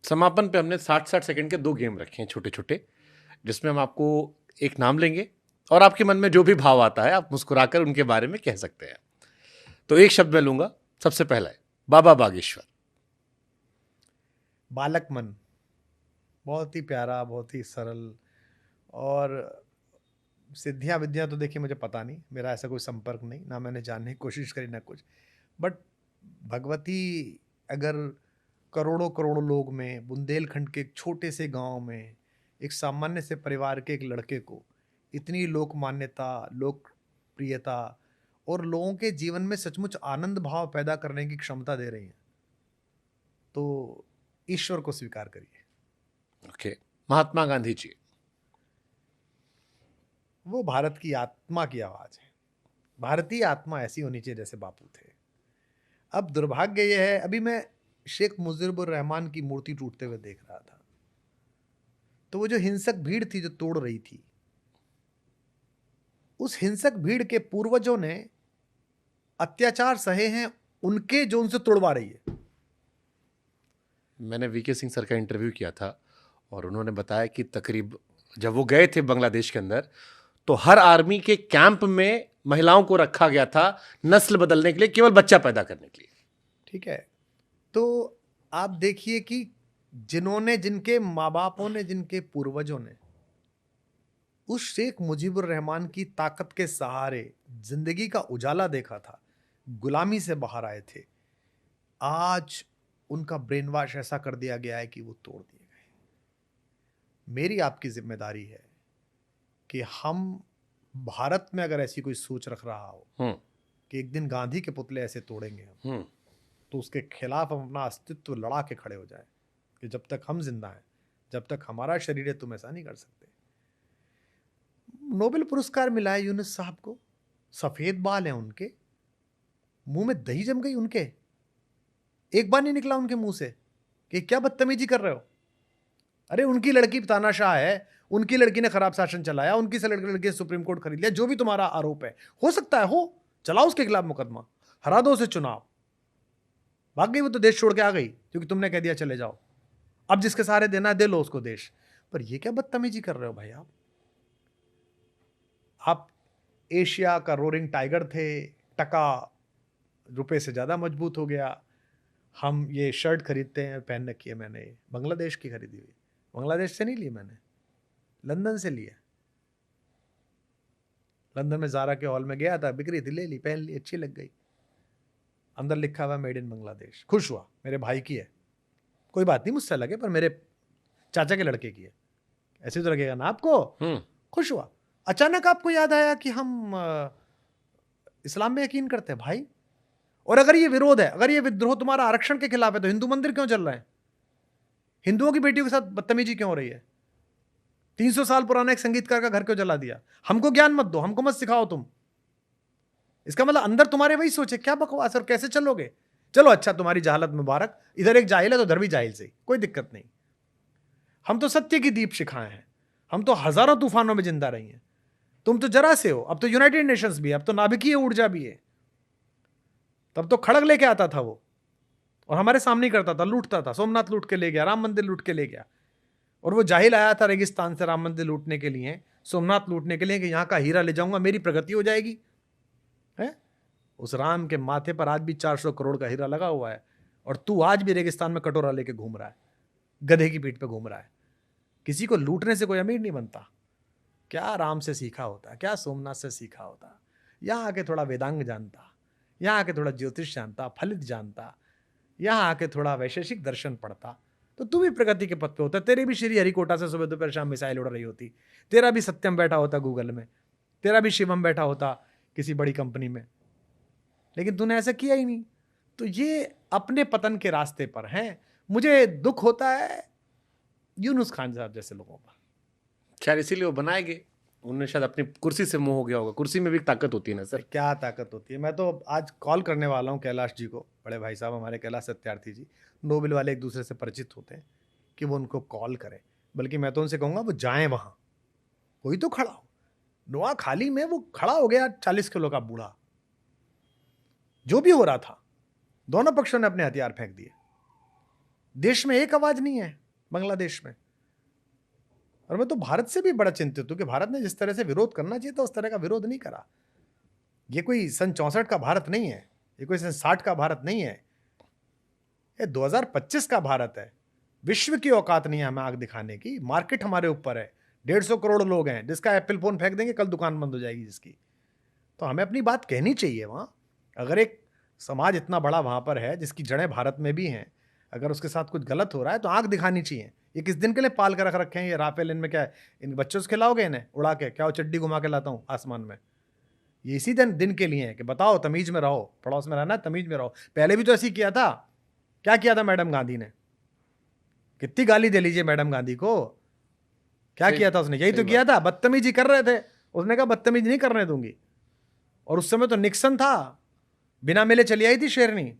समापन पे हमने 60-60 सेकंड के 2 गेम रखे हैं छोटे छोटे, जिसमें हम आपको एक नाम लेंगे और आपके मन में जो भी भाव आता है आप मुस्कुराकर उनके बारे में कह सकते हैं। तो एक शब्द मैं लूंगा। सबसे पहला है बाबा बागेश्वर। बालक मन, बहुत ही प्यारा, बहुत ही सरल। और सिद्धियां विद्या तो देखिए मुझे पता नहीं, मेरा ऐसा कोई संपर्क नहीं, ना मैंने जानने की कोशिश करी ना कुछ। बट भगवती अगर करोड़ों करोड़ों लोग में, बुंदेलखंड के एक छोटे से गांव में, एक सामान्य से परिवार के एक लड़के को इतनी लोक मान्यता, लोकप्रियता और लोगों के जीवन में सचमुच आनंद भाव पैदा करने की क्षमता दे रही हैं, तो ईश्वर को स्वीकार करिए। ओके। महात्मा गांधी जी। वो भारत की आत्मा की आवाज है। भारतीय आत्मा ऐसी होनी चाहिए जैसे बापू थे। अब दुर्भाग्य यह है, अभी मैं शेख मुजीबुर रहमान की मूर्ति टूटते हुए देख रहा था, तो वो जो हिंसक भीड़ थी जो तोड़ रही थी, उस हिंसक भीड़ के पूर्वजों ने अत्याचार सहे हैं उनके, जो उनसे तोड़वा रही है। मैंने वीके सिंह सर का इंटरव्यू किया था और उन्होंने बताया कि तकरीब जब वो गए थे बांग्लादेश के अंदर, तो हर आर्मी के कैंप में महिलाओं को रखा गया था नस्ल बदलने के लिए, केवल बच्चा पैदा करने के लिए। ठीक है, तो आप देखिए कि जिन्होंने, जिनके माँ बापों ने, जिनके पूर्वजों ने उस शेख मुजीबुर रहमान की ताकत के सहारे जिंदगी का उजाला देखा था, गुलामी से बाहर आए थे, आज उनका ब्रेन वॉश ऐसा कर दिया गया है कि वो तोड़ दिए गए। मेरी आपकी जिम्मेदारी है कि हम भारत में अगर ऐसी कोई सोच रख रहा हो कि एक दिन गांधी के पुतले ऐसे तोड़ेंगे हम, तो उसके खिलाफ हम अपना अस्तित्व लड़ा के खड़े हो जाए कि जब तक हम जिंदा हैं, जब तक हमारा शरीर है, तुम ऐसा नहीं कर सकते। नोबेल पुरस्कार मिला है यूनुस साहब को, सफेद बाल हैं उनके, मुंह में दही जम गई उनके, एक बार नहीं निकला उनके मुंह से कि क्या बदतमीजी कर रहे हो। अरे उनकी लड़की तानाशाह है, उनकी लड़की ने खराब शासन चलाया, उनकी से लड़की सुप्रीम कोर्ट खरीद लिया, जो भी तुम्हारा आरोप है, हो सकता है हो, चलाओ उसके खिलाफ मुकदमा, हरा दो उसे चुनाव। भाग गई वो तो, देश छोड़ के आ गई क्योंकि तुमने कह दिया चले जाओ, अब जिसके सहारे देना है दे लो उसको देश। पर ये क्या बदतमीजी कर रहे हो भाई आप एशिया का रोरिंग टाइगर थे, टका रुपए से ज्यादा मजबूत हो गया। हम ये शर्ट खरीदते हैं, पहन रखी है मैंने, बांग्लादेश की खरीदी हुई, बांग्लादेश से नहीं ली मैंने, लंदन से लिया। लंदन में ज़ारा के हॉल में गया था, बिक रही थी, ले ली, पहन ली, अच्छी लग गई, अंदर लिखा हुआ मेड इन बांग्लादेश। खुश हुआ, मेरे भाई की है, कोई बात नहीं मुझसे लगे, पर मेरे चाचा के लड़के की है, ऐसे तो लगेगा ना आपको। खुश हुआ। अचानक आपको याद आया कि हम इस्लाम में यकीन करते हैं भाई, और अगर ये विरोध है, अगर ये विद्रोह तुम्हारा आरक्षण के खिलाफ है, तो हिंदू मंदिर क्यों चल रहे हैं? हिंदुओं की बेटियों के साथ बदतमीजी क्यों हो रही है? 300 साल पुराना एक संगीतकार का घर क्यों जला दिया? हमको ज्ञान मत दो, हमको मत सिखाओ तुम। इसका मतलब अंदर तुम्हारे वही सोचे, क्या बकवास, और कैसे चलोगे? चलो अच्छा, तुम्हारी जहालत मुबारक, इधर एक जाहिल है तो उधर भी जाहिल से, कोई दिक्कत नहीं। हम तो सत्य की दीप शिखाएं हैं, हम तो हजारों तूफानों में जिंदा रही हैं, तुम तो जरा से हो। अब तो यूनाइटेड नेशंस भी है, अब तो नाभिकीय ऊर्जा भी है, तब तो खड़ग लेके आता था वो और हमारे सामने ही करता था, लूटता था, सोमनाथ लूट के ले गया, राम मंदिर लूट के ले गया। और वो जाहिल आया था रेगिस्तान से राम मंदिर लूटने के लिए, सोमनाथ लूटने के लिए, कि यहां का हीरा ले जाऊंगा, मेरी प्रगति हो जाएगी। है उस राम के माथे पर आज भी 400 करोड़ का हीरा लगा हुआ है, और तू आज भी रेगिस्तान में कटोरा लेके घूम रहा है, गधे की पीठ पे घूम रहा है। किसी को लूटने से कोई अमीर नहीं बनता। क्या राम से सीखा होता, क्या सोमनाथ से सीखा होता, यहाँ आके थोड़ा वेदांग जानता, यहाँ आके थोड़ा ज्योतिष जानता, फलित जानता, यहाँ आके थोड़ा वैशेषिक दर्शन पढ़ता, तो तू भी प्रगति के पथ पे होता। तेरे भी श्री हरिकोटा से सुबह दोपहर शाम मिसाइल उड़ रही होती, तेरा भी सत्यम बैठा होता गूगल में, तेरा भी शिवम बैठा होता किसी बड़ी कंपनी में, लेकिन तूने ऐसा किया ही नहीं। तो ये अपने पतन के रास्ते पर हैं। मुझे दुख होता है यूनुस खान साहब जैसे लोगों का। शायद इसीलिए वो बनाए गए, उन्हें शायद अपनी कुर्सी से मोह हो गया होगा। कुर्सी में भी ताकत होती है ना सर। क्या ताकत होती है। मैं तो आज कॉल करने वाला हूँ कैलाश जी को, बड़े भाई साहब हमारे कैलाश सत्यार्थी जी, नोबेल वाले एक दूसरे से परिचित होते हैं, कि वो उनको कॉल करें। बल्कि मैं तो उनसे कहूँगा वो जाएं वहाँ, कोई तो खड़ा हो। नुआ खाली में वो खड़ा हो गया 40 किलो का बूढ़ा, जो भी हो रहा था, दोनों पक्षों ने अपने हथियार फेंक दिए। देश में एक आवाज नहीं है बांग्लादेश में। और मैं तो भारत से भी बड़ा चिंतित हूं कि भारत ने जिस तरह से विरोध करना चाहिए था उस तरह का विरोध नहीं करा। ये कोई सन 64 का भारत नहीं है, ये कोई सन 60 का भारत नहीं है, ये 2025 का भारत है। विश्व की औकात नहीं है हमें आग दिखाने की। मार्केट हमारे ऊपर है, 150 करोड़ लोग हैं, जिसका एप्पल फोन फेंक देंगे कल दुकान बंद हो जाएगी जिसकी। तो हमें अपनी बात कहनी चाहिए वहाँ। अगर एक समाज इतना बड़ा वहाँ पर है जिसकी जड़ें भारत में भी हैं, अगर उसके साथ कुछ गलत हो रहा है तो आंख दिखानी चाहिए। ये किस दिन के लिए पाल कर रख रखे हैं ये राफेल? इनमें क्या है? इन बच्चों से खिलाओगे इन्हें उड़ा के? क्या वो चड्डी घुमा के लाता हूँ आसमान में? ये इसी दिन के लिए है कि बताओ तमीज में रहो, पड़ोस में रहना तमीज में रहो। पहले भी तो ऐसे ही किया था। क्या किया था मैडम गांधी ने? कितनी गाली दे लीजिए मैडम गांधी को, क्या किया था उसने? यही तो किया था, बदतमीजी कर रहे थे। उसने कहा बदतमीजी नहीं करने दूंगी। और उस समय तो निक्सन था, बिना मिले चली आई थी शेरनी,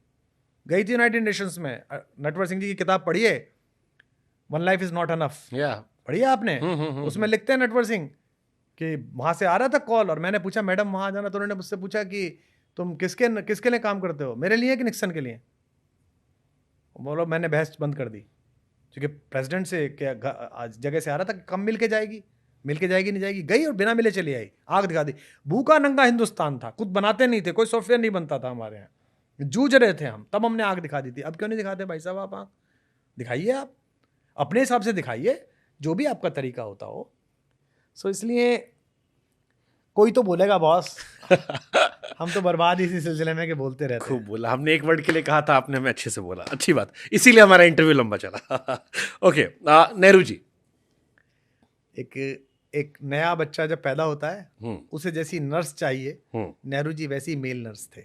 गई थी यूनाइटेड नेशंस में। नटवर सिंह जी की किताब पढ़िए, one life is not enough, पढ़िए आपने? उसमें लिखते हैं नटवर सिंह कि वहां से आ रहा था कॉल और मैंने पूछा मैडम वहां जाना, तो उन्होंने मुझसे पूछा कि तुम किसके लिए काम करते हो, मेरे लिए कि निक्सन के लिए? बोलो मैंने बहस बंद कर दी, क्योंकि प्रेसिडेंट से क्या जगह से आ रहा था, कम मिल के जाएगी नहीं जाएगी। गई और बिना मिले चली आई, आग दिखा दी। भूखा नंगा हिंदुस्तान था, खुद बनाते नहीं थे, कोई सॉफ्टवेयर नहीं बनता था हमारे यहाँ, जूझ रहे थे हम, तब हमने आग दिखा दी थी। अब क्यों नहीं दिखाते भाई साहब? आप आग दिखाइए, आप अपने हिसाब से दिखाइए, जो भी आपका तरीका होता हो। सो इसलिए कोई तो बोलेगा बॉस, हम तो बर्बाद इसी सिलसिले में कि बोलते रहते खूब बोला हमने, एक वर्ड के लिए कहा था आपने, हमें अच्छे से बोला, अच्छी बात, इसीलिए हमारा इंटरव्यू लंबा चला। ओके, नेहरू जी। एक नया बच्चा जब पैदा होता है उसे जैसी नर्स चाहिए, नेहरू जी वैसी मेल नर्स थे।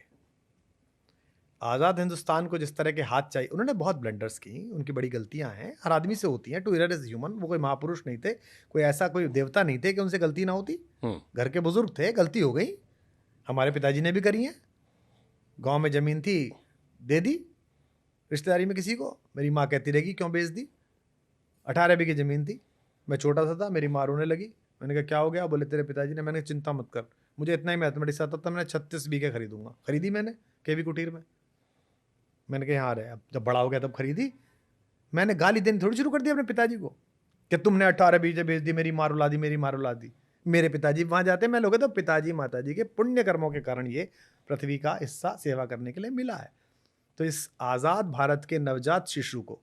आज़ाद हिंदुस्तान को जिस तरह के हाथ चाहिए, उन्होंने बहुत ब्लंडर्स की, उनकी बड़ी गलतियां हैं, हर आदमी से होती हैं। To error is human. वो कोई महापुरुष नहीं थे, कोई ऐसा कोई देवता नहीं थे कि उनसे गलती ना होती। घर के बुजुर्ग थे, गलती हो गई। हमारे पिताजी ने भी करी है। गांव में जमीन थी, दे दी रिश्तेदारी में किसी को, मेरी माँ कहती रहेगी क्यों बेच दी। 18 बीघे जमीन थी, मैं छोटा सा था, मेरी माँ रोने लगी। मैंने कहा क्या हो गया? बोले तेरे पिताजी ने। मैंने चिंता मत कर, मुझे इतना ही मैथमेटिक्स आता था, मैंने 36 बीघे खरीदूंगा। खरीदी मैंने केवी कुटीर में। मैंने कहा यहाँ रहे, अब जब बड़ा हो गया तब खरीदी। मैंने गाली देनी थोड़ी शुरू कर दी अपने पिताजी को कि तुमने 18 बीघे बेच दी, मेरी माँ रुला दी, मेरी माँ रुला दी। मेरे पिताजी वहाँ जाते, मैं लोग तो पिताजी माताजी के पुण्य कर्मों के कारण ये पृथ्वी का हिस्सा सेवा करने के लिए मिला है। तो इस आज़ाद भारत के नवजात शिशु को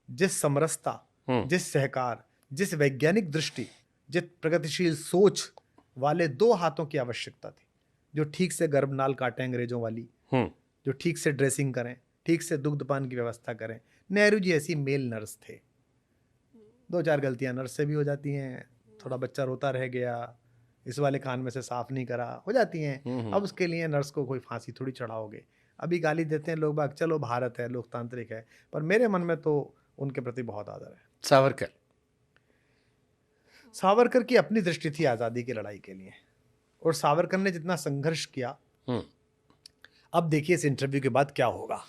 जिस समरसता, जिस सहकार, जिस वैज्ञानिक दृष्टि, जिस प्रगतिशील सोच वाले 2 हाथों की आवश्यकता थी, जो ठीक से गर्भनाल काटें अंग्रेजों वाली, जो ठीक से ड्रेसिंग करें, ठीक से दुग्धपान की व्यवस्था करें, नेहरू जी ऐसी मेल नर्स थे। 2-4 गलतियां नर्स से भी हो जाती हैं, थोड़ा बच्चा रोता रह गया, इस वाले कान में से साफ नहीं करा, हो जाती हैं। अब उसके लिए नर्स को कोई फांसी थोड़ी चढ़ाओगे। अभी गाली देते हैं लोग बाग, चलो भारत है, लोकतांत्रिक है, पर मेरे मन में तो उनके प्रति बहुत आदर है। सावरकर की अपनी दृष्टि थी आज़ादी की लड़ाई के लिए, और सावरकर ने जितना संघर्ष किया, अब देखिए इस इंटरव्यू के बाद क्या होगा।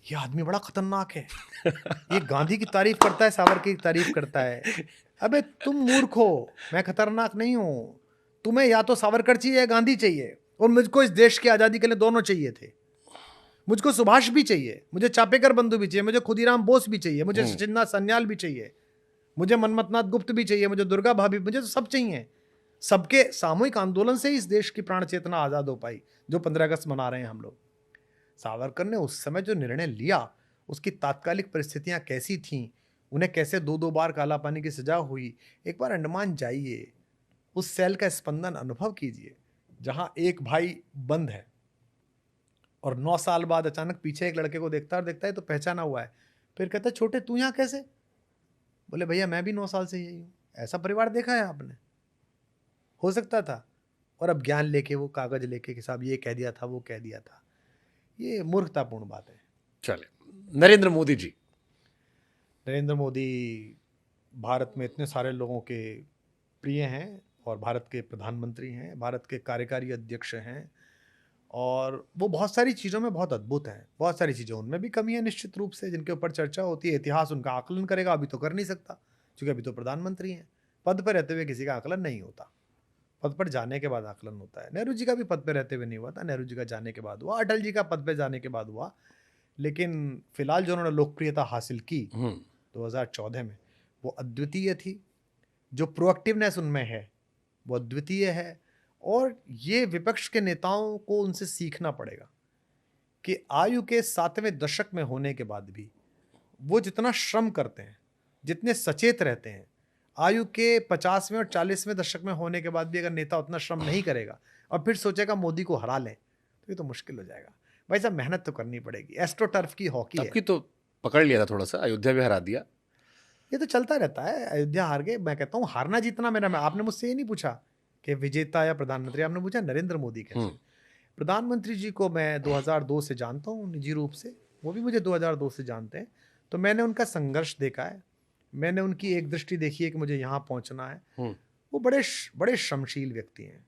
ये आदमी बड़ा खतरनाक है, ये गांधी की तारीफ करता है, सावरकर की तारीफ करता है। अबे तुम मूर्ख हो, मैं खतरनाक नहीं हूं। तुम्हें या तो सावरकर चाहिए या गांधी चाहिए, और मुझको इस देश की आज़ादी के लिए दोनों चाहिए थे। मुझको सुभाष भी चाहिए, मुझे चापेकर बंधु भी चाहिए, मुझे खुदीराम बोस भी चाहिए, मुझे सचिंद्रनाथ सन्याल भी चाहिए, मुझे मनमथनाथ गुप्त भी चाहिए, मुझे दुर्गा भाभी, मुझे तो सब चाहिए। सबके सामूहिक आंदोलन से इस देश की प्राण चेतना आज़ाद हो पाई, जो 15 अगस्त मना रहे हैं हम लोग। सावरकर ने उस समय जो निर्णय लिया, उसकी तात्कालिक परिस्थितियां कैसी थीं, उन्हें कैसे 2-2 बार काला पानी की सजा हुई। एक बार अंडमान जाइए, उस सेल का स्पंदन अनुभव कीजिए, जहां एक भाई बंद है और 9 साल बाद अचानक पीछे एक लड़के को देखता है तो पहचाना हुआ है। फिर कहता है छोटे तू यहाँ कैसे? बोले भैया मैं भी 9 साल से यही हूँ। ऐसा परिवार देखा है आपने? हो सकता था। और अब ज्ञान लेके, वो कागज लेके कि साहब ये कह दिया था, वो कह दिया था। ये मूर्खतापूर्ण बात है। चले, नरेंद्र मोदी जी। नरेंद्र मोदी भारत में इतने सारे लोगों के प्रिय हैं, और भारत के प्रधानमंत्री हैं, भारत के कार्यकारी अध्यक्ष हैं, और वो बहुत सारी चीज़ों में बहुत अद्भुत हैं। बहुत सारी चीज़ें उनमें भी कमी है निश्चित रूप से, जिनके ऊपर चर्चा होती है। इतिहास उनका आकलन करेगा, अभी तो कर नहीं सकता क्योंकि अभी तो प्रधानमंत्री हैं। पद पर रहते हुए किसी का आकलन नहीं होता, पद पर जाने के बाद आकलन होता है। नेहरू जी का भी पद पर रहते हुए नहीं हुआ था, नेहरू जी का जाने के बाद हुआ। अटल जी का पद पर जाने के बाद हुआ, लेकिन फिलहाल जो उन्होंने लोकप्रियता हासिल की हम्म, 2014 में, वो अद्वितीय थी। जो प्रोएक्टिवनेस उनमें है वो अद्वितीय है। और ये विपक्ष के नेताओं को उनसे सीखना पड़ेगा कि आयु के 7वें दशक में होने के बाद भी वो जितना श्रम करते हैं, जितने सचेत रहते हैं, आयु के 50वें और 40वें दशक में होने के बाद भी अगर नेता उतना श्रम नहीं करेगा और फिर सोचेगा मोदी को हरा लें, तो ये तो मुश्किल हो जाएगा। भाई साहब, मेहनत तो करनी पड़ेगी। एस्ट्रो टर्फ की हॉकी है, आपकी तो पकड़ लिया था थोड़ा सा, अयोध्या भी हरा दिया। ये तो चलता रहता है। अयोध्या हार गए, मैं कहता हूँ हारना जीतना मेरा में। आपने मुझसे ये नहीं पूछा कि विजेता या प्रधानमंत्री, आपने पूछा नरेंद्र मोदी कैसे। प्रधानमंत्री जी को मैं 2002 से जानता हूँ निजी रूप से, वो भी मुझे 2002 से जानते हैं। तो मैंने उनका संघर्ष देखा है, मैंने उनकी एक दृष्टि देखी है कि मुझे यहाँ पहुँचना है। वो बड़े श्रमशील व्यक्ति हैं,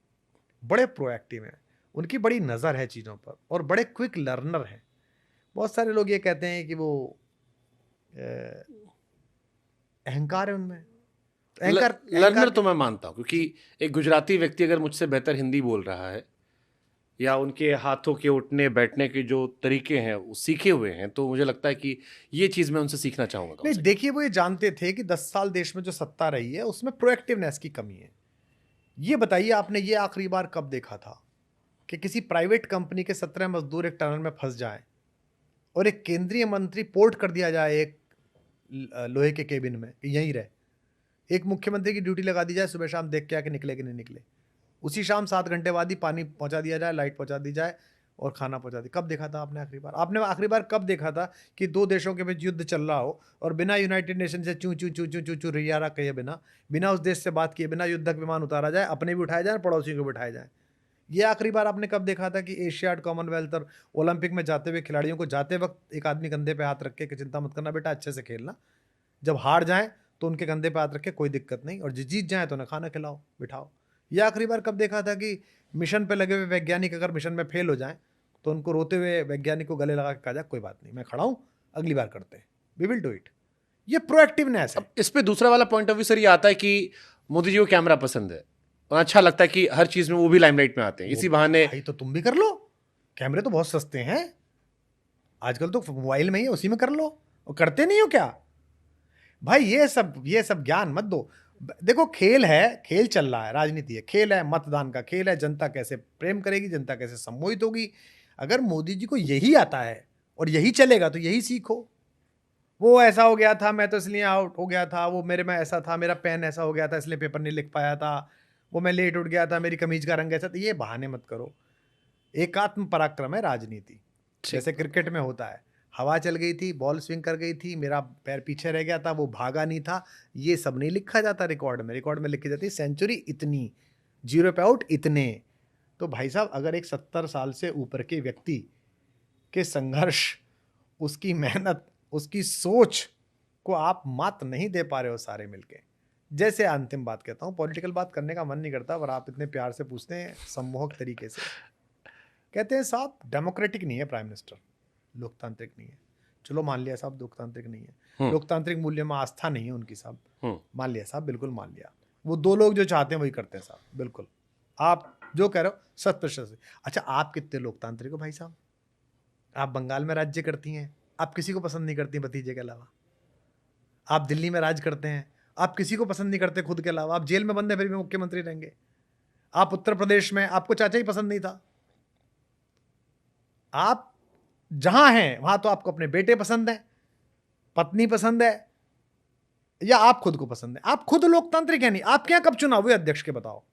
बड़े प्रोएक्टिव हैं, उनकी बड़ी नज़र है चीज़ों पर, और बड़े क्विक लर्नर हैं। बहुत सारे लोग ये कहते हैं कि वो अहंकार है उनमें। लर्नर तो मैं मानता हूँ, क्योंकि एक गुजराती व्यक्ति अगर मुझसे बेहतर हिंदी बोल रहा है या उनके हाथों के उठने बैठने के जो तरीके हैं वो सीखे हुए हैं, तो मुझे लगता है कि ये चीज़ मैं उनसे सीखना चाहूँगा। नहीं, देखिए, वो ये जानते थे कि 10 साल देश में जो सत्ता रही है उसमें प्रोएक्टिवनेस की कमी है। ये बताइए, आपने ये आखिरी बार कब देखा था कि किसी प्राइवेट कंपनी के 17 मजदूर एक टनल में फंस जाए और एक केंद्रीय मंत्री पोर्ट कर दिया जाए एक लोहे के केबिन में कि यहीं रहे। एक मुख्यमंत्री की ड्यूटी लगा दी जाए, सुबह शाम देख के आके निकले कि नहीं निकले। उसी शाम 7 घंटे बाद ही पानी पहुंचा दिया जाए, लाइट पहुंचा दी जाए और खाना पहुंचा दी। कब देखा था आपने आखिरी बार? आपने आखिरी बार कब देखा था कि दो देशों के बीच युद्ध चल रहा हो और बिना यूनाइटेड नेशन से चू चू चू चू चू चू रियारा कहे बिना उस देश से बात किए, बिना युद्धक विमान उतारा जाए, अपने भी उठाए जाए, पड़ोसियों को भी उठाए जाए? ये आखिरी बार आपने कब देखा था कि एशियाड, कॉमनवेल्थ और ओलंपिक में जाते हुए खिलाड़ियों को जाते वक्त एक आदमी कंधे पे हाथ रख के कि चिंता मत करना बेटा, अच्छे से खेलना, जब हार जाएं तो उनके कंधे पे हाथ रख के कोई दिक्कत नहीं, और जीत जाए तो उन्हें खाना खिलाओ, बिठाओ? ये आखिरी बार कब देखा था कि मिशन पे लगे हुए वैज्ञानिक अगर मिशन में फेल हो जाएं तो उनको रोते हुए वैज्ञानिक को गले लगा के कहा जाए कोई बात नहीं, मैं खड़ा हूं, अगली बार करते हैं, वी विल डू इट? ये प्रोएक्टिवनेस है। इस पे दूसरा वाला पॉइंट ऑफ व्यू सर ये आता है कि मोदी जी को कैमरा पसंद है और अच्छा लगता है कि हर चीज में वो भी लाइमलाइट में आते हैं, इसी बहाने। भाई तो तुम भी कर लो, कैमरे तो बहुत सस्ते हैं आजकल, तो मोबाइल में ही, उसी में कर लो। और करते नहीं हो क्या भाई? ये सब ज्ञान मत दो। देखो, खेल है, खेल चल रहा है, राजनीति है, खेल है, मतदान का खेल है, जनता कैसे प्रेम करेगी, जनता कैसे सम्मोहित होगी। अगर मोदी जी को यही आता है और यही चलेगा तो यही सीखो। वो ऐसा हो गया था, मैं तो इसलिए आउट हो गया था, वो मेरे में ऐसा था, मेरा पेन ऐसा हो गया था इसलिए पेपर नहीं लिख पाया था, वो मैं लेट उठ गया था, मेरी कमीज का रंग ऐसा था। ये बहाने मत करो। एकात्म पराक्रम है राजनीति, जैसे क्रिकेट में होता है। हवा चल गई थी, बॉल स्विंग कर गई थी, मेरा पैर पीछे रह गया था, वो भागा नहीं था, ये सब नहीं लिखा जाता रिकॉर्ड में। रिकॉर्ड में लिखी जाती सेंचुरी इतनी, 0 पे आउट इतने। तो भाई साहब, अगर एक 70 साल से ऊपर के व्यक्ति के संघर्ष, उसकी मेहनत, उसकी सोच को आप मात नहीं दे पा रहे हो सारे मिलके, जैसे अंतिम बात कहता हूँ, पॉलिटिकल बात करने का मन नहीं करता, पर आप इतने प्यार से पूछते हैं सम्मोहक तरीके से। कहते हैं साहब डेमोक्रेटिक नहीं है प्राइम मिनिस्टर, लोकतांत्रिक नहीं है। चलो मान लिया साहब लोकतांत्रिक नहीं है, लोकतांत्रिक मूल्य में आस्था नहीं है उनकी साहब, मान लिया साहब, बिल्कुल मान लिया। वो दो लोग जो चाहते हैं वही करते हैं साहब, बिल्कुल आप जो कह रहे हो 100%। अच्छा, आप कितने लोकतांत्रिक हो भाई साहब? आप बंगाल में राज्य करती हैं, आप किसी को पसंद नहीं करती भतीजे के अलावा। आप दिल्ली में राज करते हैं, आप किसी को पसंद नहीं करते खुद के अलावा। आप जेल में बंद है फिर भी मुख्यमंत्री रहेंगे। आप उत्तर प्रदेश में, आपको चाचा ही पसंद नहीं था, आप जहां हैं वहां तो आपको अपने बेटे पसंद है, पत्नी पसंद है, या आप खुद को पसंद है। आप खुद लोकतांत्रिक है नहीं। आपके यहां कब चुनाव हुए अध्यक्ष के, बताओ?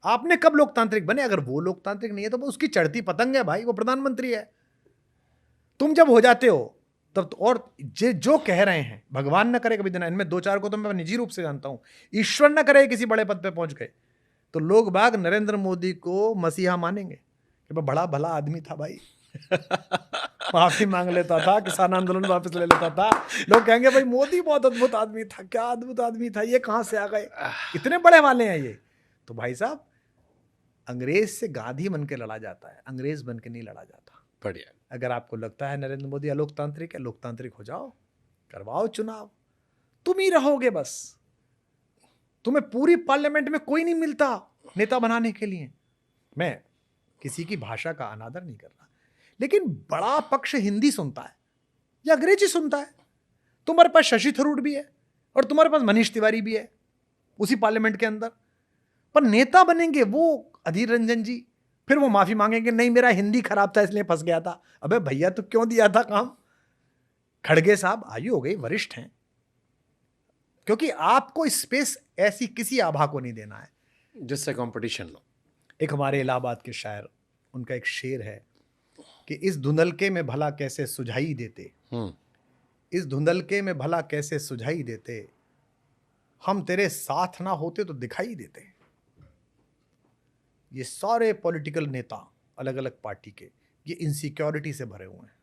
आपने कब लोकतांत्रिक बने? अगर वो लोकतांत्रिक नहीं है तो उसकी चढ़ती पतंग है भाई, वो प्रधानमंत्री है। तुम जब हो जाते हो तब तो, और जो कह रहे हैं, भगवान न करे कभी देना, इनमें 2-4 को तो मैं निजी रूप से जानता हूं, ईश्वर न करे किसी बड़े पद पे पहुंच गए तो लोग बाग नरेंद्र मोदी को मसीहा मानेंगे कि बड़ा भला आदमी था भाई, माफी मांग लेता था, किसान आंदोलन वापस ले लेता था। लोग कहेंगे भाई मोदी बहुत अद्भुत आदमी था, क्या अद्भुत आदमी था, ये कहां से आ गए, इतने बड़े वाले हैं ये। तो भाई साहब, अंग्रेज से गांधी बन के लड़ा जाता है, अंग्रेज बन के नहीं लड़ा जाता। बढ़िया। अगर आपको लगता है नरेंद्र मोदी अलोकतांत्रिक है, लोकतांत्रिक हो जाओ, करवाओ चुनाव, तुम ही रहोगे बस। तुम्हें पूरी पार्लियामेंट में कोई नहीं मिलता नेता बनाने के लिए। मैं किसी की भाषा का अनादर नहीं कर रहा, लेकिन बड़ा पक्ष हिंदी सुनता है या अंग्रेजी सुनता है। तुम्हारे पास शशि थरूर भी है और तुम्हारे पास मनीष तिवारी भी है उसी पार्लियामेंट के अंदर, पर नेता बनेंगे वो अधीर रंजन जी, फिर वो माफी मांगेंगे नहीं मेरा हिंदी खराब था इसलिए फंस गया था। अबे भैया तो क्यों दिया था काम? खड़गे साहब आयु हो गई, वरिष्ठ हैं, क्योंकि आपको स्पेस ऐसी किसी आभा को नहीं देना है जिससे कंपटीशन लो। एक हमारे इलाहाबाद के शायर, उनका एक शेर है कि इस धुंधलके में भला कैसे सुझाई देते, इस धुंधलके में भला कैसे सुझाई देते, हम तेरे साथ ना होते तो दिखाई देते। ये सारे पॉलिटिकल नेता अलग अलग पार्टी के ये इनसिक्योरिटी से भरे हुए हैं,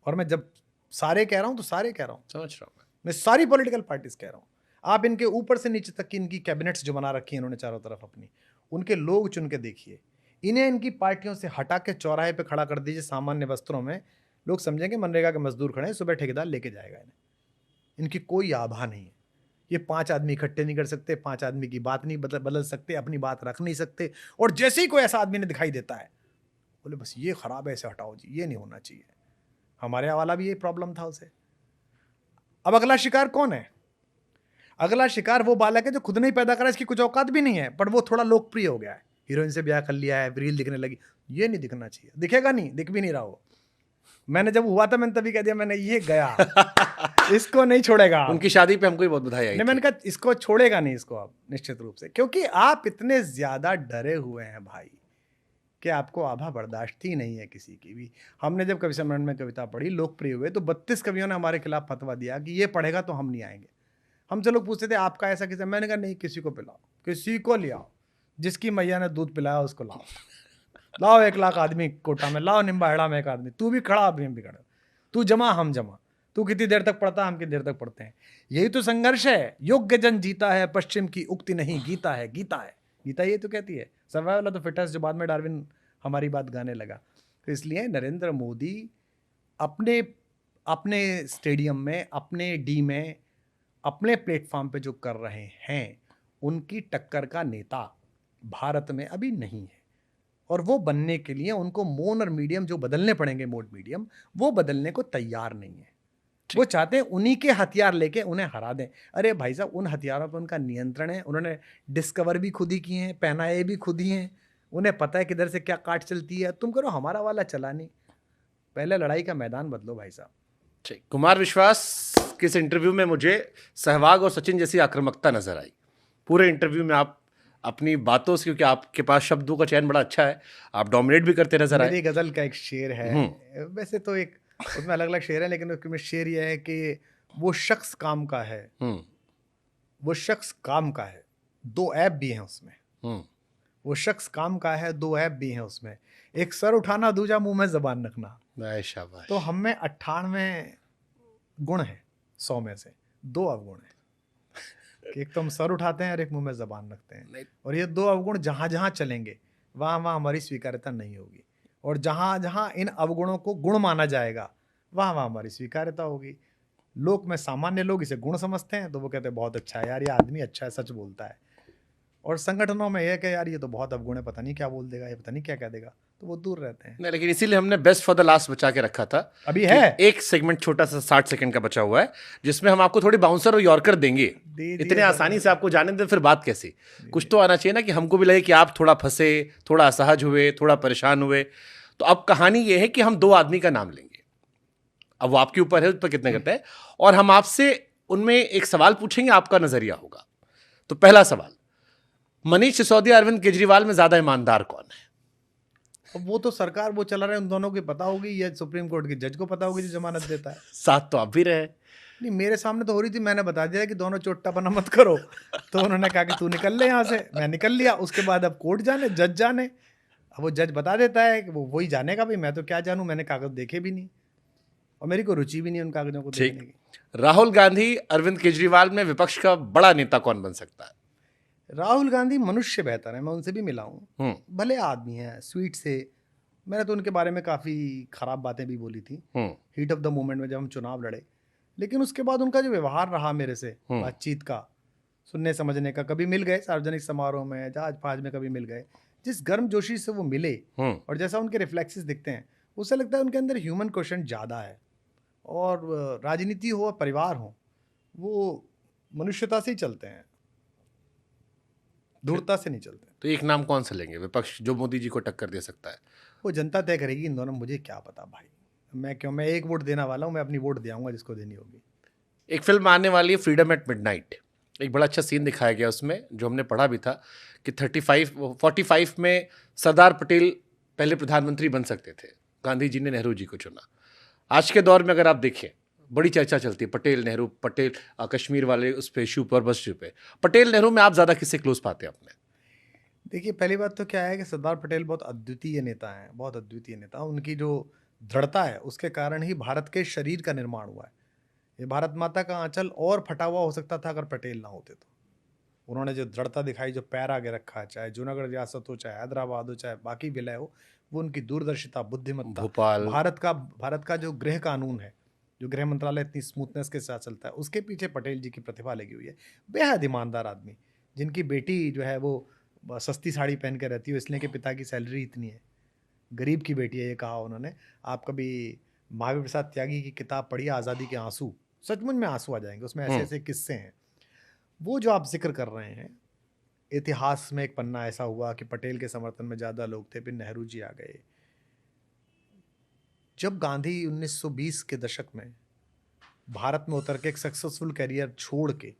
और मैं जब सारे कह रहा हूं तो सारे कह रहा हूं, समझ रहा हूं मैं सारी पॉलिटिकल पार्टीज कह रहा हूं। आप इनके ऊपर से नीचे तक की इनकी कैबिनेट्स जो बना रखी है इन्होंने चारों तरफ अपनी, उनके लोग चुन के देखिए। इन्हें इनकी पार्टियों से हटा के चौराहे पे खड़ा कर दीजिए सामान्य वस्त्रों में, लोग समझेंगे मनरेगा के मजदूर खड़े हैं, सुबह ठेकेदार लेके जाएगा इन्हें। इनकी कोई आभा नहीं है। ये 5 आदमी इकट्ठे नहीं कर सकते, 5 आदमी की बात नहीं बदल सकते, अपनी बात रख नहीं सकते, और जैसे ही कोई ऐसा आदमी ने दिखाई देता है बोले बस ये खराब है इसे हटाओ जी, ये नहीं होना चाहिए। हमारे वाला भी ये प्रॉब्लम था उसे। अब अगला शिकार कौन है? अगला शिकार वो बालक है जो खुद नहीं पैदा करा, इसकी कुछ औकात भी नहीं है, पर वो थोड़ा लोकप्रिय हो गया है, हीरोइन से ब्याह कर लिया है, रील दिखने लगी। ये नहीं दिखना चाहिए, दिखेगा नहीं, दिख भी नहीं रहा हो। मैंने जब हुआ था मैंने तभी कह दिया, मैंने ये गया इसको नहीं छोड़ेगा। उनकी शादी पे हमको भी बहुत बधाई आई नहीं, मैंने कहा इसको छोड़ेगा नहीं इसको आप निश्चित रूप से, क्योंकि आप इतने ज्यादा डरे हुए हैं भाई कि आपको आभा बर्दाश्त ही नहीं है किसी की भी। हमने जब कवि सम्मेलन में कविता पढ़ी, लोकप्रिय हुए, तो 32 कवियों ने हमारे खिलाफ फतवा दिया कि ये पढ़ेगा तो हम नहीं आएंगे। हमसे लोग पूछते थे आपका ऐसा किसी, मैंने कहा नहीं, किसी को पिलाओ, किसी को ले आओ, जिसकी मैया ने दूध पिलाया उसको लाओ। लाओ 1 लाख आदमी कोटा में, लाओ निम्बाहेड़ा में 1 आदमी, तू भी खड़ा अभी हम भी खड़े, तू जमा हम जमा, तू कितनी देर तक पढ़ता हम कितनी देर तक पढ़ते हैं। यही तो संघर्ष है। योग्य जन जीता है, पश्चिम की उक्ति नहीं, गीता है, गीता है, गीता ये तो कहती है सर्वाइवल ऑफ द फिटेस्ट, जो बाद में डार्विन हमारी बात गाने लगा। तो इसलिए नरेंद्र मोदी अपने अपने स्टेडियम में, अपने डी में, अपने प्लेटफॉर्म पे जो कर रहे हैं, उनकी टक्कर का नेता भारत में अभी नहीं है, और वो बनने के लिए उनको मोड और मीडियम जो बदलने पड़ेंगे, मोड मीडियम, वो बदलने को तैयार नहीं है। वो चाहते हैं उन्हीं के हथियार लेके उन्हें हरा दें। अरे भाई साहब, उन हथियारों पर उनका नियंत्रण है, उन्होंने डिस्कवर भी खुद ही किए हैं, पहनाए भी खुद ही हैं, उन्हें पता है किधर से क्या काट चलती है। तुम करो, हमारा वाला चला नहीं। पहले लड़ाई का मैदान बदलो भाई साहब। ठीक। कुमार विश्वास के इस इंटरव्यू में मुझे सहवाग और सचिन जैसी आक्रामकता नजर आई। पूरे इंटरव्यू में आप अपनी बातों से, क्योंकि आपके पास शब्दों का चयन बड़ा अच्छा है, आप डोमिनेट भी करते नजर आए। मेरी गजल का एक शेर है, वैसे तो एक उसमें अलग अलग शेर है, लेकिन उसमें शेर यह है कि वो शख्स काम का है, वो शख्स काम का है, 2 ऐप भी हैं उसमें। वो शख्स काम का है, 2 ऐप भी हैं उसमें, एक सर उठाना, दूसरा मुंह में जबान रखना। शाबाश। तो हम में 98 गुण है 100 में से, 2 अवगुण है कि एक तो हम सर उठाते हैं और एक मुंह में जबान रखते हैं, और ये 2 अवगुण जहां जहां चलेंगे वहां वहां हमारी स्वीकार्यता नहीं होगी, और जहां जहां इन अवगुणों को गुण माना जाएगा वहां वहां हमारी स्वीकार्यता होगी। लोक में सामान्य लोग इसे गुण समझते हैं, तो वो कहते हैं बहुत अच्छा है यार, ये आदमी अच्छा है, सच बोलता है। और संगठनों में यह कि यार ये तो बहुत अवगुण है, पता नहीं क्या बोल देगा, ये पता नहीं क्या कह देगा, तो वो दूर रहते हैं। नहीं, लेकिन इसीलिए हमने बेस्ट फॉर द लास्ट बचा के रखा था। अभी है एक सेगमेंट छोटा सा 60 सेकंड का बचा हुआ है, जिसमें हम आपको थोड़ी बाउंसर और यॉर्कर देंगे। इतने आसानी से आपको जाने दें, फिर बात कैसी? कुछ तो आना चाहिए ना, कि हमको भी लगे कि आप थोड़ा फंसे, थोड़ा असहज हुए, थोड़ा परेशान हुए। तो अब कहानी ये है कि हम 2 आदमी का नाम लेंगे, अब वो आपके ऊपर है उस पर कितने करते हैं, और हम आपसे उनमें एक सवाल पूछेंगे, आपका नजरिया होगा। तो पहला सवाल, मनीष सिसोदिया अरविंद केजरीवाल में ज्यादा ईमानदार कौन है? अब वो तो सरकार वो चला रहे हैं, उन दोनों को पता होगी, या सुप्रीम कोर्ट के जज को पता होगी जो जमानत देता है। साथ तो आप भी रहे। नहीं, मेरे सामने तो हो रही थी, मैंने बता दिया कि दोनों चोट्टा बना मत करो, तो उन्होंने कहा कि तू निकल ले यहाँ से, मैं निकल लिया। उसके बाद अब कोर्ट जाने, जज जाने, अब वो जज बता देता है कि वो वही जानेगा, भाई मैं तो क्या जानूं, मैंने कागज देखे भी नहीं, और मेरी कोई रुचि भी नहीं उन कागजों को देखने की। राहुल गांधी अरविंद केजरीवाल में विपक्ष का बड़ा नेता कौन बन सकता है? राहुल गांधी मनुष्य बेहतर है, मैं उनसे भी मिला हूँ, भले आदमी हैं, स्वीट से। मैंने तो उनके बारे में काफ़ी खराब बातें भी बोली थी हीट ऑफ द मोमेंट में, जब हम चुनाव लड़े। लेकिन उसके बाद उनका जो व्यवहार रहा मेरे से, बातचीत का, सुनने समझने का, कभी मिल गए सार्वजनिक समारोह में, जहाज फहाज में कभी मिल गए, जिस गर्मजोशी से वो मिले हम्म। और जैसा उनके रिफ्लेक्सेस दिखते हैं, उससे लगता है उनके अंदर ह्यूमन क्वेश्चन ज़्यादा है। और राजनीति हो और परिवार हो, वो मनुष्यता से ही चलते हैं, धूर्तता से नहीं चलते। तो एक नाम कौन सा लेंगे विपक्ष जो मोदी जी को टक्कर दे सकता है? वो जनता तय करेगी इन दोनों, मुझे क्या पता भाई। मैं एक वोट देने वाला हूँ, मैं अपनी वोट दे आऊँगा जिसको देनी होगी। एक फिल्म आने वाली है फ्रीडम एट मिडनाइट, एक बड़ा अच्छा सीन दिखाया गया उसमें, जो हमने पढ़ा भी था कि 45 में सरदार पटेल पहले प्रधानमंत्री बन सकते थे, गांधी जी ने नेहरू जी को चुना। आज के दौर में अगर आप देखें, बड़ी चर्चा चलती है पटेल नेहरू, पटेल कश्मीर वाले उस पे इशू पर, बस इशू पे, पटेल नेहरू में आप ज़्यादा किससे क्लोज पाते हैं अपने? देखिए, पहली बात तो क्या है कि सरदार पटेल बहुत अद्वितीय नेता हैं, बहुत अद्वितीय नेता। उनकी जो दृढ़ता है उसके कारण ही भारत के शरीर का निर्माण हुआ है। ये भारत माता का आंचल और फटा हुआ हो सकता था अगर पटेल ना होते तो। उन्होंने जो दृढ़ता दिखाई, जो पैर आगे रखा, चाहे जूनागढ़ रियासत हो, चाहे हैदराबाद हो, चाहे बाकी विलय हो, वो उनकी दूरदर्शिता, बुद्धिमत्ता, भोपाल। भारत का जो गृह कानून है, जो गृह मंत्रालय इतनी स्मूथनेस के साथ चलता है, उसके पीछे पटेल जी की प्रतिभा लगी हुई है। बेहद ईमानदार आदमी, जिनकी बेटी जो है वो सस्ती साड़ी पहन के रहती है, इसलिए कि पिता की सैलरी इतनी है। गरीब की बेटी है, ये कहा उन्होंने। आप कभी महावीर प्रसाद त्यागी की किताब पढ़िए, आज़ादी के आंसू, सचमुच में आंसू आ जाएंगे। उसमें ऐसे ऐसे किस्से हैं। वो जो आप जिक्र कर रहे हैं, इतिहास में एक पन्ना ऐसा हुआ कि पटेल के समर्थन में ज़्यादा लोग थे, फिर नेहरू जी आ गए। जब गांधी 1920 के दशक में भारत में उतर के एक सक्सेसफुल करियर छोड़ के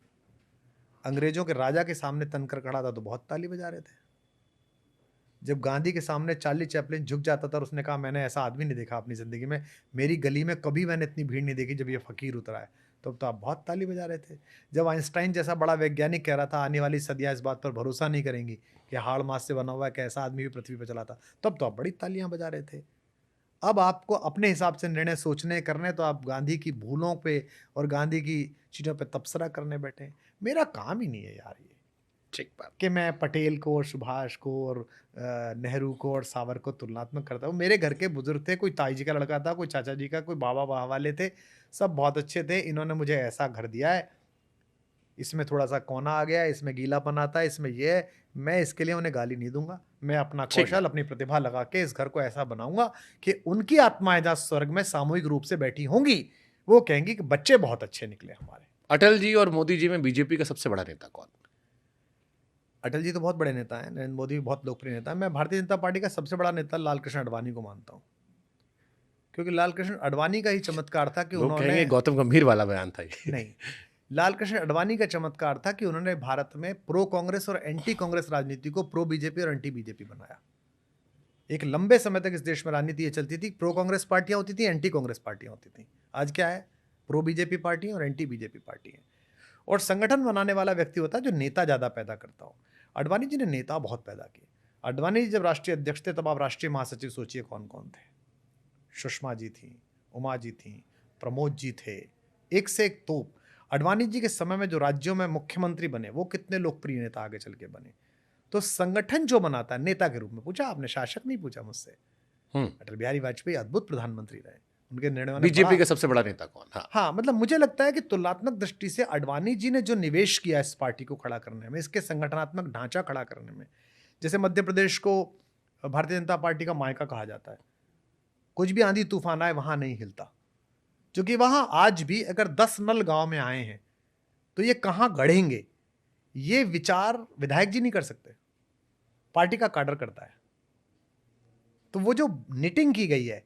अंग्रेजों के राजा के सामने तनकर खड़ा था, तो बहुत ताली बजा रहे थे। जब गांधी के सामने चार्ली चैपलिन झुक जाता था और उसने कहा, मैंने ऐसा आदमी नहीं देखा अपनी ज़िंदगी में, मेरी गली में कभी मैंने इतनी भीड़ नहीं देखी जब ये फ़कीर उतरा है, तब तो आप बहुत ताली बजा रहे थे। जब आइंस्टाइन जैसा बड़ा वैज्ञानिक कह रहा था आने वाली सदियाँ इस बात पर भरोसा नहीं करेंगी कि हाड़ मास से बना हुआ एक ऐसा आदमी भी पृथ्वी पर चला था, तब तो आप बड़ी तालियां बजा रहे थे। अब आपको अपने हिसाब से निर्णय सोचने करने, तो आप गांधी की भूलों पे और गांधी की चीज़ों पे तबसरा करने बैठे। मेरा काम ही नहीं है यार ये ठीक बात। कि मैं पटेल को और सुभाष को और नेहरू को और सावर को तुलनात्मक करता हूँ। मेरे घर के बुजुर्ग थे, कोई ताई जी का लड़का था, कोई चाचा जी का, कोई बाबा बाबा वाले थे, सब बहुत अच्छे थे। इन्होंने मुझे ऐसा घर दिया है, इसमें थोड़ा सा कोना आ गया है, इसमें गीलापन आता है, इसमें ये है। मैं इसके लिए उन्हें गाली नहीं दूंगा। मैं अपना ठीक कौशल, बात। अपनी प्रतिभा लगा के इस घर को ऐसा बनाऊंगा कि उनकी आत्माएं जहाँ स्वर्ग में सामूहिक रूप से बैठी होंगी, वो कहेंगी कि बच्चे बहुत अच्छे निकले हमारे। अटल जी और मोदी जी में बीजेपी का सबसे बड़ा नेता कौन? अटल जी तो बहुत बड़े नेता हैं, नरेंद्र मोदी भी बहुत लोकप्रिय नेता है। मैं भारतीय जनता पार्टी का सबसे बड़ा नेता लाल कृष्ण आडवाणी को मानता हूँ, क्योंकि लाल कृष्ण आडवाणी का ही चमत्कार था कि लोग उन्होंने, कहेंगे गौतम गंभीर वाला बयान था ये। नहीं, लाल कृष्ण आडवाणी का चमत्कार था कि उन्होंने भारत में प्रो कांग्रेस और एंटी कांग्रेस राजनीति को प्रो बीजेपी और एंटी बीजेपी बनाया। एक लंबे समय तक इस देश में राजनीति ये चलती थी, प्रो कांग्रेस पार्टियां होती थी, एंटी कांग्रेस पार्टियां होती थी। आज क्या है? प्रो बीजेपी पार्टी और एंटी बीजेपी पार्टी है। और संगठन बनाने वाला व्यक्ति होता है जो नेता ज़्यादा पैदा करता हो। आडवाणी जी ने नेता बहुत पैदा किए। आडवाणी जी जब राष्ट्रीय अध्यक्ष थे, तब आप राष्ट्रीय महासचिव सोचिए कौन कौन थे। सुषमा जी थी, उमा जी थी, प्रमोद जी थे, एक से एक तोप। आडवाणी जी के समय में जो राज्यों में मुख्यमंत्री बने, वो कितने लोकप्रिय नेता आगे चल के बने। तो संगठन जो बनाता है नेता के रूप में, पूछा आपने, शासक नहीं पूछा मुझसे। अटल बिहारी वाजपेयी अद्भुत प्रधानमंत्री रहे, उनके निर्णयों ने बीजेपी का सबसे बड़ा नेता कौन? हाँ, मतलब मुझे लगता है कि तुलनात्मक दृष्टि से आडवाणी जी ने जो निवेश किया इस पार्टी को खड़ा करने में, इसके संगठनात्मक ढांचा खड़ा करने में, जैसे मध्य प्रदेश को भारतीय जनता पार्टी का मायका कहा जाता है। कुछ भी आंधी तूफान आए वहां नहीं हिलता, क्योंकि वहां आज भी अगर 10 नल गांव में आए हैं तो ये कहां गढ़ेंगे, ये विचार विधायक जी नहीं कर सकते, पार्टी का काडर करता है। तो वो जो निटिंग की गई है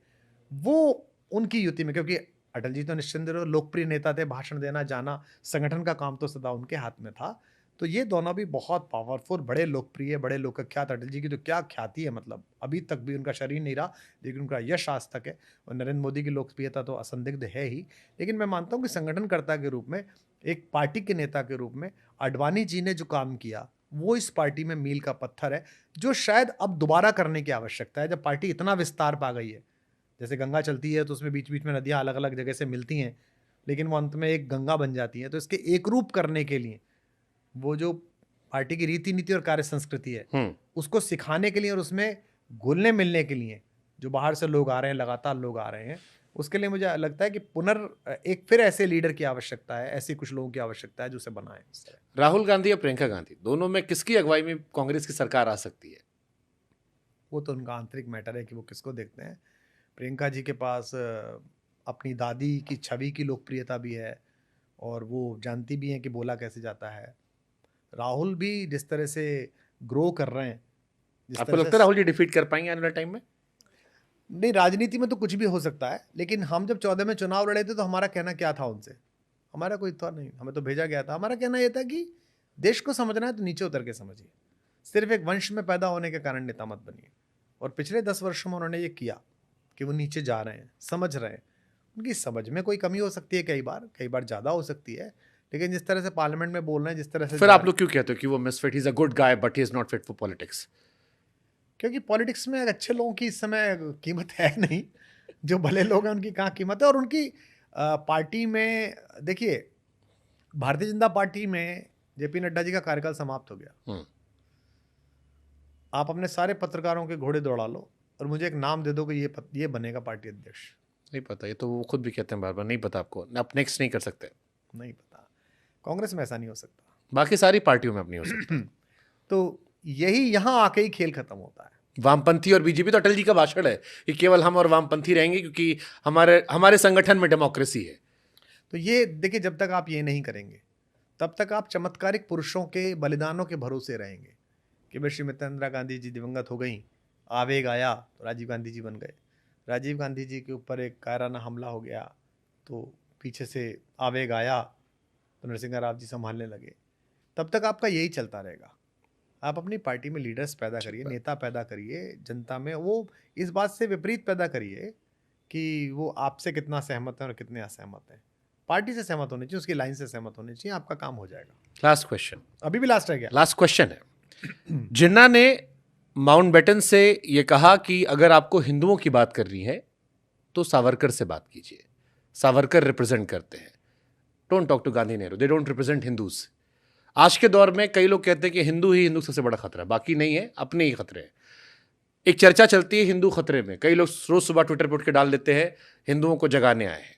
वो उनकी युति में, क्योंकि अटल जी तो निश्चिंत लोकप्रिय नेता थे, भाषण देना जाना, संगठन का काम तो सदा उनके हाथ में था। तो ये दोनों भी बहुत पावरफुल, बड़े लोकप्रिय, बड़े लोकख्यात। अटल जी की तो क्या ख्याति है, मतलब अभी तक भी उनका शरीर नहीं रहा, लेकिन उनका यश आज तक है। और नरेंद्र मोदी की लोकप्रियता तो असंदिग्ध है ही। लेकिन मैं मानता हूँ कि संगठनकर्ता के रूप में, एक पार्टी के नेता के रूप में आडवाणी जी ने जो काम किया, वो इस पार्टी में मील का पत्थर है, जो शायद अब दोबारा करने की आवश्यकता है। जब पार्टी इतना विस्तार पा गई है, जैसे गंगा चलती है तो उसमें बीच बीच में नदियाँ अलग अलग जगह से मिलती हैं, लेकिन वो अंत में एक गंगा बन जाती है। तो इसके एक रूप करने के लिए, वो जो पार्टी की रीति नीति और कार्य संस्कृति है, उसको सिखाने के लिए और उसमें घुलने मिलने के लिए जो बाहर से लोग आ रहे हैं, लगातार लोग आ रहे हैं, उसके लिए मुझे लगता है कि एक फिर ऐसे लीडर की आवश्यकता है, ऐसे कुछ लोगों की आवश्यकता है जो उसे बनाए। राहुल गांधी या प्रियंका गांधी, दोनों में किसकी अगुवाई में कांग्रेस की सरकार आ सकती है? वो तो उनका आंतरिक मैटर है कि वो किसको देखते हैं। प्रियंका जी के पास अपनी दादी की छवि की लोकप्रियता भी है और वो जानती भी हैं कि बोला कैसे जाता है। राहुल भी जिस तरह से ग्रो कर रहे हैं, जिस आपको तरह लगता है से, राहुल जी डिफीट कर पाएंगे आने वाले टाइम में? नहीं, राजनीति में तो कुछ भी हो सकता है, लेकिन हम जब 14 में चुनाव लड़े थे तो हमारा कहना क्या था उनसे? हमारा कोई था नहीं, हमें तो भेजा गया था। हमारा कहना यह था कि देश को समझना है तो नीचे उतर के समझिए, सिर्फ एक वंश में पैदा होने के कारण नेता मत बनिए। और पिछले 10 वर्षों में उन्होंने ये किया कि वो नीचे जा रहे हैं, समझ रहे हैं। उनकी समझ में कोई कमी हो सकती है, कई बार ज़्यादा हो सकती है, लेकिन जिस तरह से पार्लियामेंट में बोल रहे हैं, जिस तरह से फिर आप लोग क्यों कहते हो कि वो misfit, he is a good guy but he is not fit for politics? क्योंकि पॉलिटिक्स में अच्छे लोगों की इस समय कीमत है नहीं। जो भले लोग हैं उनकी कहाँ कीमत है। और उनकी पार्टी में देखिए, भारतीय जनता पार्टी में जेपी नड्डा जी का कार्यकाल समाप्त हो गया। आप अपने सारे पत्रकारों के घोड़े दौड़ा लो और मुझे एक नाम दे दो कि ये बनेगा पार्टी अध्यक्ष। नहीं पता, ये तो वो खुद भी कहते हैं बार बार, नहीं पता आपको, आप नेक्स्ट नहीं कर सकते। नहीं पता। कांग्रेस में ऐसा नहीं हो सकता। बाकी सारी पार्टियों में अब नहीं हो सकता। तो यही यहाँ आके ही खेल खत्म होता है। वामपंथी और बीजेपी, तो अटल जी का भाषण है कि केवल हम और वामपंथी रहेंगे क्योंकि हमारे हमारे संगठन में डेमोक्रेसी है। तो ये देखिए, जब तक आप ये नहीं करेंगे तब तक आप चमत्कारिक पुरुषों के बलिदानों के भरोसे रहेंगे कि भाई श्रीमती इंदिरा गांधी जी दिवंगत हो गई, आवेग आया तो राजीव गांधी जी बन गए। राजीव गांधी जी के ऊपर एक कायराना हमला हो गया तो पीछे से आवेग आया तो नरसिंह राव जी संभालने लगे। तब तक आपका यही चलता रहेगा। आप अपनी पार्टी में लीडर्स पैदा करिए, नेता पैदा करिए, जनता में वो इस बात से विपरीत पैदा करिए कि वो आपसे कितना सहमत है और कितने असहमत हैं। पार्टी से सहमत होनी चाहिए, उसकी लाइन से सहमत होनी चाहिए, आपका काम हो जाएगा। लास्ट क्वेश्चन, अभी भी लास्ट है क्या? लास्ट क्वेश्चन है। जिन्ना ने माउंटबेटन से ये कहा कि अगर आपको हिंदुओं की बात करनी है तो सावरकर से बात कीजिए, सावरकर रिप्रेजेंट करते हैं। Don't talk to Gandhi Nehru, they don't represent Hindus. आज के दौर में कई लोग कहते हैं कि हिंदू सबसे बड़ा खतरा है, बाकी नहीं है, अपने ही खतरे हैं। एक चर्चा चलती है हिंदू खतरे में, कई लोग रोज सुबह ट्विटर पर उठ के डाल देते हैं हिंदुओं को जगाने आए हैं।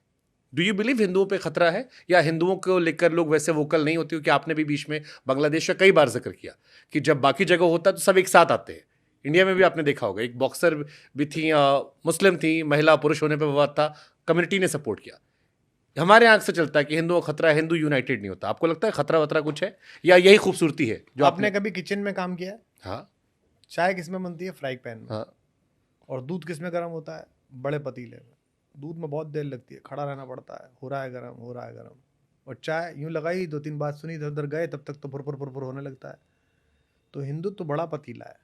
डू यू बिलीव हिंदुओं पे खतरा है, या हिंदुओं को लेकर लोग वैसे वोकल नहीं होते? क्योंकि आपने भी बीच में बांग्लादेश का कई बार जिक्र किया कि जब बाकी जगह होता है तो सब एक साथ आते हैं। इंडिया में भी आपने देखा होगा, एक बॉक्सर भी थी, मुस्लिम थी, महिला पुरुष होने पर विवाद था, कम्युनिटी ने सपोर्ट किया। हमारे आंख से चलता है कि हिंदुओं का खतरा है, हिंदू यूनाइटेड नहीं होता। आपको लगता है खतरा वतरा कुछ है, या यही खूबसूरती है जो आपने कभी किचन में काम किया है? हाँ। चाय किस में बनती है? फ्राई पैन में। हाँ। और दूध किस में गर्म होता है? बड़े पतीले में। दूध में बहुत देर लगती है, खड़ा रहना पड़ता है, हो रहा है गर्म, हो रहा है गर्म। और चाय यूं लगाई, 2-3 बात सुनी, इधर उधर गए, तब तक तो फुर फुर फुर फुर होने लगता है। तो हिंदू तो बड़ा पतीला है,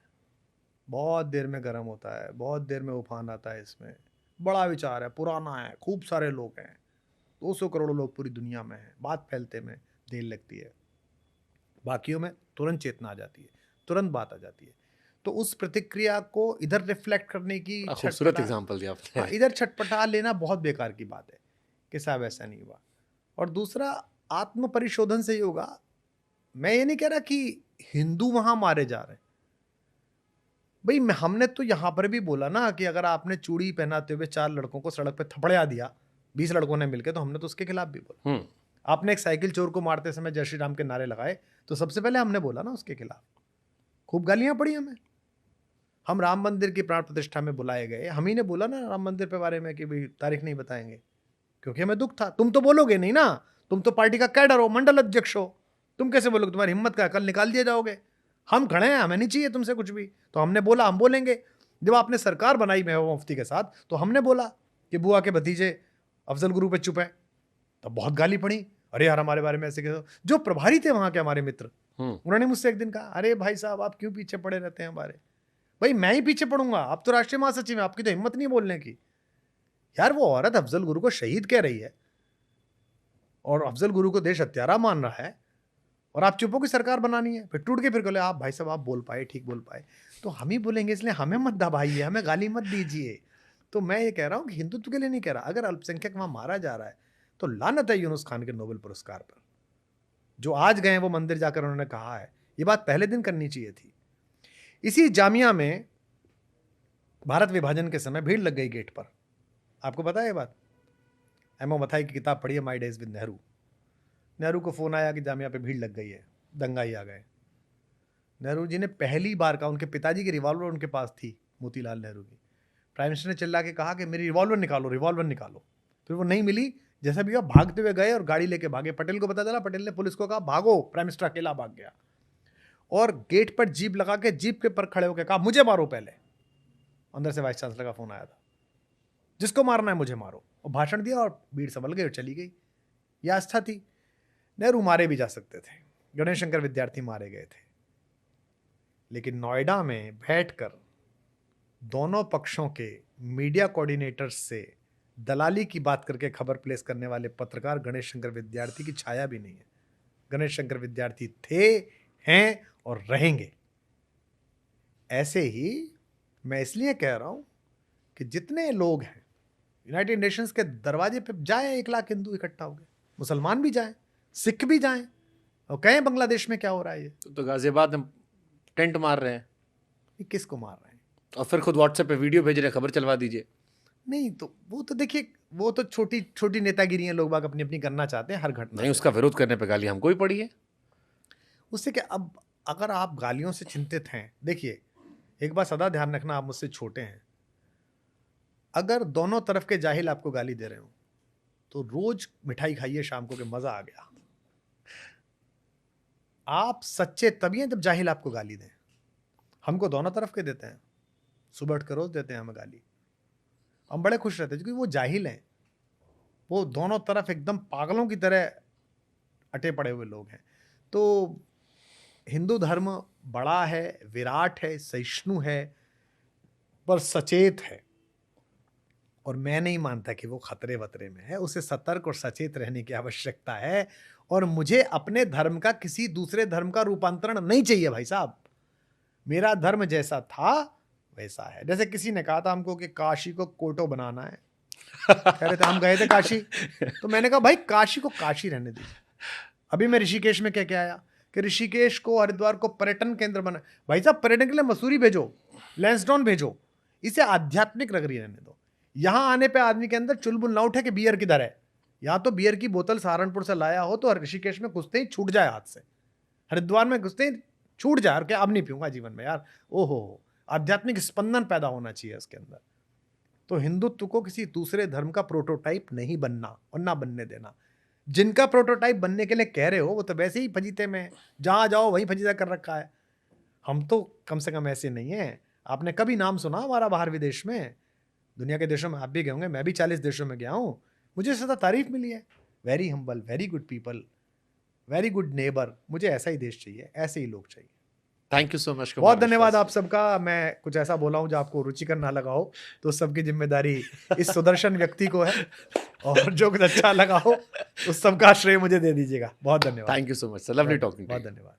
बहुत देर में गर्म होता है, बहुत देर में उफान आता है इसमें। बड़ा विचार है, पुराना है, खूब सारे लोग हैं, 200 करोड़ लोग पूरी दुनिया में हैं, बात फैलते में देर लगती है। बाकियों में तुरंत चेतना आ जाती है, तुरंत बात आ जाती है। तो उस प्रतिक्रिया को इधर रिफ्लेक्ट करने की खूबसूरत एग्जांपल दिया आपने। हाँ, इधर छटपटा लेना बहुत बेकार की बात है कि साहब ऐसा नहीं हुआ। और दूसरा, आत्म परिशोधन से ही होगा। मैं ये नहीं कह रहा कि हिंदू वहां मारे जा रहे हैं भाई। हमने तो यहां पर भी बोला ना कि अगर आपने चूड़ी पहनाते हुए 4 लड़कों को सड़क पे थपड़िया दिया 20 लड़कों ने मिलकर, तो हमने तो उसके खिलाफ भी बोला। आपने एक साइकिल चोर को मारते समय जय श्री राम के नारे लगाए, तो सबसे पहले हमने बोला ना उसके खिलाफ। खूब गालियां पड़ी हमें। हम राम मंदिर की प्राण प्रतिष्ठा में बुलाए गए, हम ही ने बोला ना राम मंदिर के बारे में कि भाई तारीख नहीं बताएंगे, क्योंकि हमें दुख था। तुम तो बोलोगे नहीं ना, तुम तो पार्टी का कैडर हो, मंडल अध्यक्ष हो, तुम कैसे बोलोगे? तुम्हारी हिम्मत का, कल निकाल दिए जाओगे। हम खड़े हैं, हमें नहीं चाहिए तुमसे कुछ भी। तो हमने बोला, हम बोलेंगे। जब आपने सरकार बनाई महबूबा मुफ्ती के साथ, तो हमने बोला कि बुआ के भतीजे अफजल गुरु पे चुप है, तब बहुत गाली पड़ी। अरे यार, हमारे बारे में ऐसे कैसे? जो प्रभारी थे वहां के हमारे मित्र, उन्होंने मुझसे एक दिन कहा, अरे भाई साहब, आप क्यों पीछे पड़े रहते हैं हमारे? भाई मैं ही पीछे पड़ूंगा? आप तो राष्ट्रीय महासचिव हैं, आपकी तो हिम्मत नहीं बोलने की। यार, वो औरत अफजल गुरु को शहीद कह रही है और अफजल गुरु को देश हत्यारा मान रहा है, और आप चुप हो की सरकार बनानी है। फिर टूट के फिर बोले, आप भाई साहब आप बोल पाए, ठीक बोल पाए, तो हम ही बोलेंगे, इसलिए हमें मत दबाइए, हमें गाली मत दीजिए। तो मैं ये कह रहा हूँ कि हिंदुत्व के लिए नहीं कह रहा। अगर अल्पसंख्यक वहां मारा जा रहा है तो लानत है यूनुस खान के नोबेल पुरस्कार पर, जो आज गए वो मंदिर जाकर उन्होंने कहा है। ये बात पहले दिन करनी चाहिए थी। इसी जामिया में भारत विभाजन के समय भीड़ लग गई गेट पर। आपको पता है ये बात? एमओ मथाई की किताब पढ़िए, my days with Nehru. Nehru को फोन आया कि जामिया पे भीड़ लग गई है, दंगाई आ गए। नेहरू जी ने पहली बार का, उनके पिताजी की रिवॉल्वर उनके पास थी, मोतीलाल नेहरू की। प्राइम मिनिस्टर ने चिल्ला के कहा कि मेरी रिवॉल्वर निकालो, रिवॉल्वर निकालो। फिर वो नहीं मिली, जैसा भी हुआ भागते हुए गए और गाड़ी लेके भागे। पटेल को पता चला, पटेल ने पुलिस को कहा भागो, प्राइम मिनिस्टर अकेला भाग गया। और गेट पर जीप लगा के जीप के पर खड़े होकर कहा मुझे मारो पहले। अंदर से वाइस चांसलर का फोन आया था, जिसको मारना है मुझे मारो। और भाषण दिया और भीड़ संभल गई और चली गई। यह आस्था थी। नेहरू मारे भी जा सकते थे, गणेश शंकर विद्यार्थी मारे गए थे, लेकिन नोएडा में बैठकर दोनों पक्षों के मीडिया कोऑर्डिनेटर्स से दलाली की बात करके खबर प्लेस करने वाले पत्रकार गणेश शंकर विद्यार्थी की छाया भी नहीं है। गणेश शंकर विद्यार्थी थे, हैं और रहेंगे। ऐसे ही मैं इसलिए कह रहा हूं कि जितने लोग हैं यूनाइटेड नेशंस के दरवाजे पे जाएं, 1 लाख हिंदू इकट्ठा हो गए, मुसलमान भी जाएं, सिख भी जाएं और कहें बांग्लादेश में क्या हो रहा है। ये तो गाजियाबाद में टेंट मार रहे हैं, ये किसको मार रहे हैं? और फिर खुद व्हाट्सएप पे वीडियो भेज रहे हैं, खबर चलवा दीजिए। नहीं तो वो तो देखिए, वो तो छोटी छोटी नेतागिरी हैं, लोग बाग अपनी अपनी करना चाहते हैं हर घटना नहीं, उसका विरोध करने पे गाली हमको ही पड़ी है। उससे क्या, अब अगर आप गालियों से चिंतित हैं, देखिए एक बात सदा ध्यान रखना, आप मुझसे छोटे हैं, अगर दोनों तरफ के जाहिल आपको गाली दे रहे हो तो रोज मिठाई खाइए शाम को, कि मजा आ गया। आप सच्चे तभी हैं जब जाहिल आपको गाली दें। हमको दोनों तरफ के देते हैं, सुबह उठ कर रोज देते हैं हमें गाली, हम बड़े खुश रहते हैं क्योंकि वो जाहिल हैं, वो दोनों तरफ एकदम पागलों की तरह अटे पड़े हुए लोग हैं। तो हिंदू धर्म बड़ा है, विराट है, सहिष्णु है, पर सचेत है। और मैं नहीं मानता कि वो खतरे वतरे में है। उसे सतर्क और सचेत रहने की आवश्यकता है। और मुझे अपने धर्म का किसी दूसरे धर्म का रूपांतरण नहीं चाहिए भाई साहब। मेरा धर्म जैसा था वैसा है। जैसे किसी ने कहा था हमको कि काशी को कोटो बनाना है, कह रहे थे, हम गए थे काशी, तो मैंने कहा भाई काशी को काशी रहने दीजिए। अभी मैं ऋषिकेश में क्या आया कि ऋषिकेश को, हरिद्वार को पर्यटन केंद्र बना। भाई साहब पर्यटन के लिए मसूरी भेजो, लैंसडाउन भेजो, इसे आध्यात्मिक नगरी रहने दो। यहां आने पे आदमी के अंदर चुलबुल ना उठे कि बियर किधर है। यहां तो बियर की बोतल सहारनपुर से लाया हो तो ऋषिकेश में घुसते ही छूट जाए हाथ से, हरिद्वार में घुसते ही छूट जाए, कि अब नहीं पीऊंगा जीवन में यार। ओहो, आध्यात्मिक स्पंदन पैदा होना चाहिए इसके अंदर। तो हिंदुत्व को किसी दूसरे धर्म का प्रोटोटाइप नहीं बनना और ना बनने देना। जिनका प्रोटोटाइप बनने के लिए कह रहे हो वो तो वैसे ही फजीते में, जहां जाओ वहीं फजीता कर रखा है। हम तो कम से कम ऐसे नहीं है। आपने कभी नाम सुना हमारा बाहर विदेश में? दुनिया के देशों में आप भी गए होंगे, मैं भी 40 देशों में गया हूं, मुझे सदा तारीफ मिली है। Very humble, very good people, very good neighbour. मुझे ऐसा ही देश चाहिए, ऐसे ही लोग चाहिए। Thank you so much. बहुत धन्यवाद आप सबका। मैं कुछ ऐसा बोला हूं जो आपको रुचिकर ना लगा हो तो सबकी जिम्मेदारी इस सुदर्शन व्यक्ति को है, और जो कुछ अच्छा लगा हो उस सबका श्रेय मुझे दे दीजिएगा। बहुत धन्यवाद। Thank you so much sir, lovely talking. बहुत धन्यवाद।